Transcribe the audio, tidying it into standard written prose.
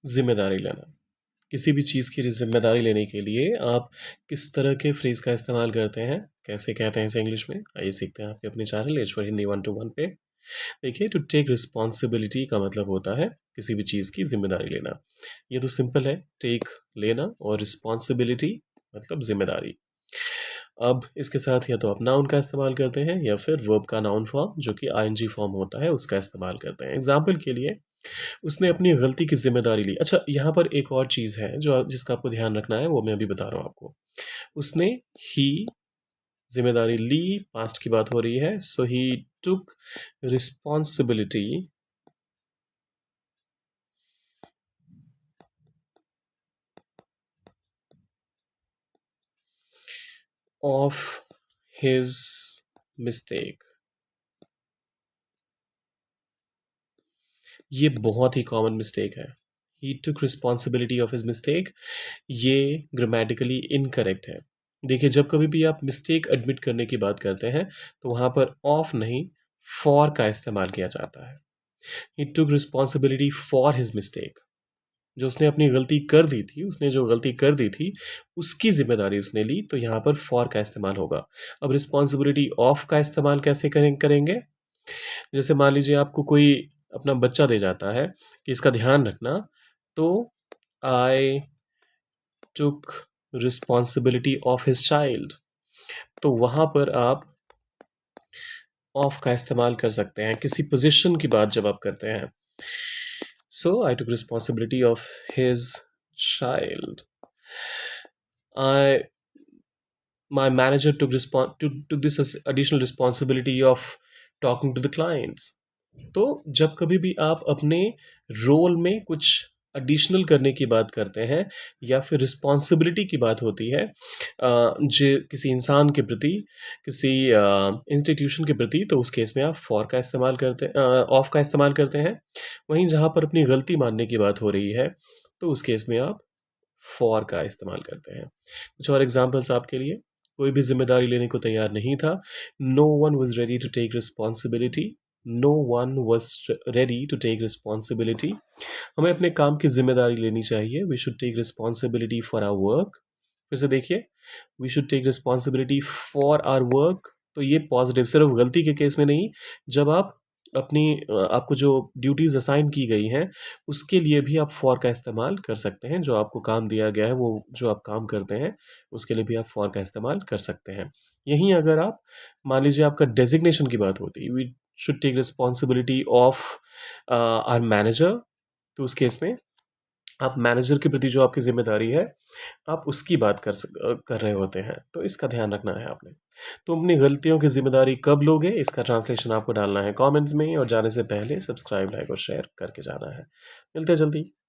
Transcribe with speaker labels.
Speaker 1: जिम्मेदारी लेना। किसी भी चीज़ की जिम्मेदारी लेने के लिए आप किस तरह के फ्रेज़ का इस्तेमाल करते हैं? कैसे कहते हैं इसे इंग्लिश में? आइए सीखते हैं आपके अपने चैनल एज फॉर हिंदी 121 पे। देखिए, टू टेक रिस्पॉन्सिबिलिटी का मतलब होता है किसी भी चीज़ की ज़िम्मेदारी लेना। ये तो सिंपल है, टेक लेना और रिस्पॉन्सिबिलिटी मतलब ज़िम्मेदारी। अब इसके साथ या तो आप नाउन का इस्तेमाल करते हैं या फिर वर्ब का नाउन फॉर्म जो कि आईएनजी फॉर्म होता है उसका इस्तेमाल करते हैं। एग्ज़ाम्पल के लिए उसने अपनी गलती की ज़िम्मेदारी ली। अच्छा, यहाँ पर एक और चीज़ है जो जिसका आपको ध्यान रखना है, वो मैं अभी बता रहा हूँ आपको। उसने ही ज़िम्मेदारी ली, पास्ट की बात हो रही है, सो ही टूक रिस्पॉन्सिबिलिटी ऑफ हिज मिस्टेक। ये बहुत ही कॉमन मिस्टेक है। ही टुक रिस्पॉन्सिबिलिटी ऑफ हिज मिस्टेक, ये ग्रामेटिकली इनकरेक्ट है। देखिए, जब कभी भी आप मिस्टेक एडमिट करने की बात करते हैं तो वहां पर ऑफ नहीं, फॉर का इस्तेमाल किया जाता है। ही टुक रिस्पॉन्सिबिलिटी फॉर हिज मिस्टेक। जो उसने अपनी गलती कर दी थी, उसने जो गलती कर दी थी उसकी जिम्मेदारी उसने ली, तो यहाँ पर फॉर का इस्तेमाल होगा। अब रिस्पॉन्सिबिलिटी ऑफ का इस्तेमाल कैसे करेंगे? जैसे मान लीजिए आपको कोई अपना बच्चा दे जाता है कि इसका ध्यान रखना, तो आई took responsibility of his child. तो वहां पर आप ऑफ का इस्तेमाल कर सकते हैं किसी पोजीशन की बात जब आप करते हैं। So I took responsibility of his child. I My manager took this as additional responsibility of talking to the clients. तो जब कभी भी आप अपने रोल में कुछ एडिशनल करने की बात करते हैं या फिर रिस्पॉन्सिबिलिटी की बात होती है जो किसी इंसान के प्रति, किसी इंस्टीट्यूशन के प्रति, तो उस केस में आप फॉर का इस्तेमाल करते ऑफ का इस्तेमाल करते हैं। वहीं जहाँ पर अपनी गलती मानने की बात हो रही है तो उस केस में आप फॉर का इस्तेमाल करते हैं। कुछ और एग्जांपल्स आपके लिए। कोई भी ज़िम्मेदारी लेने को तैयार नहीं था। No one was ready to take responsibility. No one was ready to take responsibility. हमें अपने काम की ज़िम्मेदारी लेनी चाहिए। We should take responsibility for our work. फिर से देखिए, we should take responsibility for our work. तो ये पॉजिटिव सिर्फ गलती के केस में नहीं, जब आप अपनी आपको जो ड्यूटीज़ असाइन की गई हैं, उसके लिए भी आप फॉर का इस्तेमाल कर सकते हैं। जो आपको काम दिया गया है, वो जो आप काम करते हैं, उसके लिए भी आप फॉर का इस्तेमाल कर सकते हैं। यहीं अगर आप मान लीजिए आपका डेज़िग्नेशन की बात होती है, we should take responsibility of our manager, तो उस केस में आप मैनेजर के प्रति जो आपकी ज़िम्मेदारी है, आप उसकी बात कर रहे होते हैं, तो इसका ध्यान रखना है आपने। तो अपनी गलतियों की ज़िम्मेदारी कब लोगे, इसका ट्रांसलेशन आपको डालना है कमेंट्स में, और जाने से पहले सब्सक्राइब, लाइक और शेयर करके जाना है। मिलते हैं जल्दी।